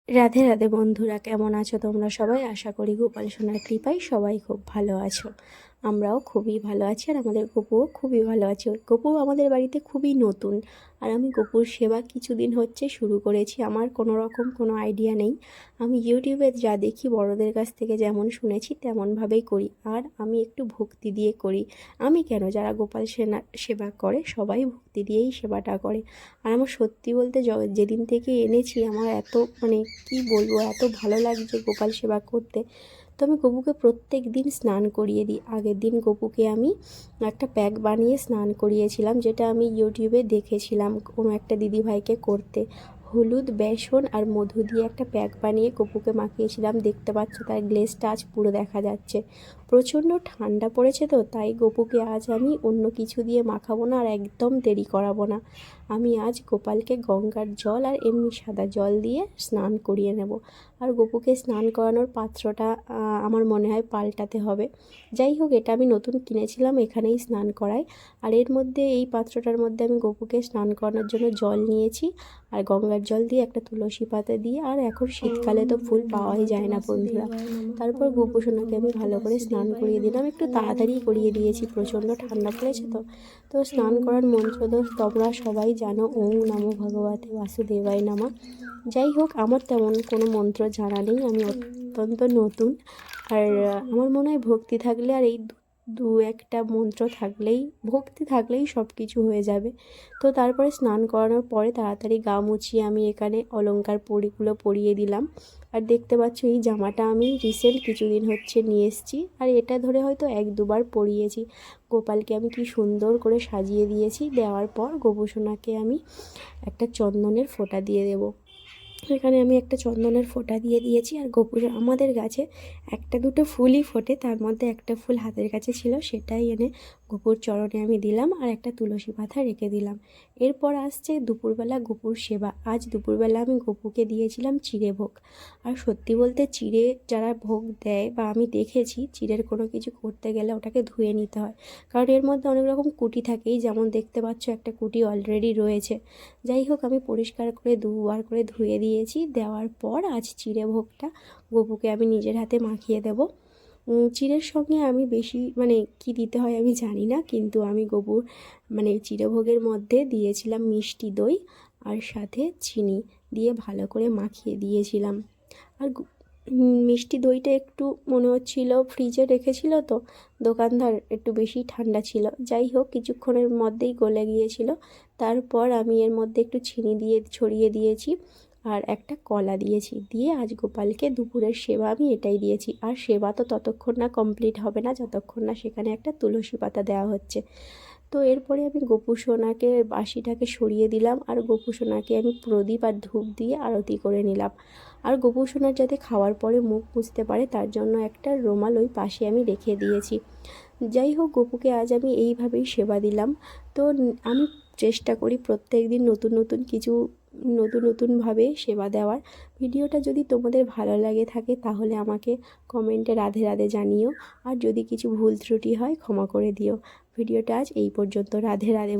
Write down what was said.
রাধে রাধে বন্ধুরা, কেমন আছো তোমরা সবাই? আশা করি গোপাল সোনার কৃপায় সবাই খুব ভালো আছো। আমরাও খুবই ভালো আছি আর আমাদের গপুও খুবই ভালো আছে। গপু আমাদের বাড়িতে খুবই নতুন, আর আমি গপুর সেবা কিছুদিন হচ্ছে শুরু করেছি। আমার কোনো আইডিয়া নেই। আমি ইউটিউবে যা দেখি, বড়দের কাছ থেকে যেমন শুনেছি তেমনভাবেই করি, আর আমি একটু ভক্তি দিয়ে করি। আমি কেন, যারা গোপাল সেবা করে সবাই ভক্তি দিয়েই সেবাটা করে। আর আমার সত্যি বলতে যেদিন থেকে এনেছি আমার এত কি বলবো, এত ভালো লাগছে গোপাল সেবা করতে। তো আমি গপুকে প্রত্যেক দিন স্নান করিয়ে দিই। আগের দিন গপুকে আমি একটা প্যাক বানিয়ে স্নান করিয়েছিলাম, যেটা আমি ইউটিউবে দেখেছিলাম কোনো একটা দিদিভাইকে করতে। হলুদ, বেসন আর মধু দিয়ে একটা প্যাক বানিয়ে গপুকে মাখিয়েছিলাম। দেখতে পাচ্ছ তার গ্লেজটা আজ পুরো দেখা যাচ্ছে। প্রচণ্ড ঠান্ডা পড়েছে তো, তাই গপুকে আজ আমি অন্য কিছু দিয়ে মাখাবো না, আর একদম দেরি করাবো না। আমি আজ গোপালকে গঙ্গার জল আর এমনি সাদা জল দিয়ে স্নান করিয়ে নেব। আর গপুকে স্নান করানোর পাত্রটা আমার মনে হয় পাল্টাতে হবে। যাই হোক, এটা আমি নতুন কিনেছিলাম, এখানেই স্নান করাই। আর এর মধ্যে, এই পাত্রটার মধ্যে আমি গপুকে স্নান করানোর জন্য জল নিয়েছি, আর গঙ্গার জল দিয়ে একটা তুলসী পাতা দিয়ে, আর এখন শীতকালে তো ফুল পাওয়াই যায় না বন্ধুরা। তারপর গপু সোনাকে আমি ভালো করে স্নান করিয়ে দিলাম। একটু তাড়াতাড়ি করিয়ে দিয়েছি, প্রচণ্ড ঠান্ডা পড়েছে তো। তো স্নান করার মন্ত্র তো তোমরা সবাই জানো, ওং নমো ভগবতে বাসুদেবায় নমঃ। যাই হোক, আমার তেমন কোনো মন্ত্র জানা নেই, আমি অত্যন্ত নতুন। আর আমার মনে হয় ভক্তি থাকলে, আর এই দু একটা মন্ত্র থাকলেই, ভক্তি থাকলেই সব কিছু হয়ে যাবে। তো তারপরে স্নান করানোর পরে তাড়াতাড়ি গা মুছিয়ে আমি এখানে অলংকার পরিগুলো পরিয়ে দিলাম। আর দেখতে পাচ্ছ এই জামাটা আমি রিসেন্ট কিছুদিন হচ্ছে নিয়ে এসেছি, আর এটা ধরে হয়তো এক দুবার পরিয়েছি। গোপালকে আমি কি সুন্দর করে সাজিয়ে দিয়েছি। দেওয়ার পর গোপুসোনাকে আমি একটা চন্দনের ফোঁটা দিয়ে দেবো। এখানে আমি একটা চন্দনের ফোঁটা দিয়ে দিয়েছি। আর আমাদের গাছে একটা দুটো ফুলই ফোটে, তার মধ্যে একটা ফুল হাতের কাছে ছিল, সেটাই এনে গপুর চরণে আমি দিলাম, আর একটা তুলসী পাতা রেখে দিলাম। এরপর আসছে দুপুরবেলা গপুর সেবা। আজ দুপুরবেলা আমি গপুকে দিয়েছিলাম চিড়ে ভোগ। আর সত্যি বলতে চিড়ে যারা ভোগ দেয়, বা আমি দেখেছি চিড়ের কোনো কিছু করতে গেলে ওটাকে ধুয়ে নিতে হয়, কারণ এর মধ্যে অনেক রকম কুটি থাকেই, যেমন দেখতে পাচ্ছ একটা কুটি অলরেডি রয়েছে। যাই হোক, আমি পরিষ্কার করে দুবার করে ধুয়ে দিয়েছি। দেওয়ার পর আজ চিড়ে ভোগটা গপুকে আমি নিজের হাতে মাখিয়ে দেব। চিড়ের সঙ্গে আমি বেশি কি দিতে হয় আমি জানি না, কিন্তু আমি গপুর চিড়ে ভোগের মধ্যে দিয়েছিলাম মিষ্টি দই, আর সাথে চিনি দিয়ে ভালো করে মাখিয়ে দিয়েছিলাম। আর মিষ্টি দইটা একটু মনে হচ্ছিল ফ্রিজে রেখেছিল তো, দোকানদার একটু বেশি ঠান্ডা ছিল। যাই হোক, কিছুক্ষণের মধ্যেই গলে গিয়েছিল। তারপর আমি এর মধ্যে একটু চিনি দিয়ে ছড়িয়ে দিয়েছি, আর একটা কলা দিয়েছি। দিয়ে আজ গোপালকে দুপুরের সেবা আমি এটাই দিয়েছি। আর সেবা তো ততক্ষণ না কমপ্লিট হবে না যতক্ষণ না সেখানে একটা তুলসী পাতা দেওয়া হচ্ছে। তো এরপরে আমি গপু সোনাকে বাসিটাকে সরিয়ে দিলাম, আর গপু সোনাকে আমি প্রদীপ আর ধূপ দিয়ে আরতি করে নিলাম। আর গপু সোনার যাতে খাওয়ার পরে মুখ মুছতে পারে, তার জন্য একটা রুমাল ওই পাশে আমি রেখে দিয়েছি। যাই হোক, গপুকে আজ আমি এইভাবেই সেবা দিলাম। তো আমি চেষ্টা করি প্রত্যেক দিন নতুন নতুনভাবে সেবা দেওয়ার। ভিডিওটা যদি তোমাদের ভালো লাগে থাকে তাহলে আমাকে কমেন্টে রাধে রাধে জানিও, আর যদি কিছু ভুল ত্রুটি হয় ক্ষমা করে দিও। ভিডিওটা আজ এই পর্যন্ত। রাধে রাধে।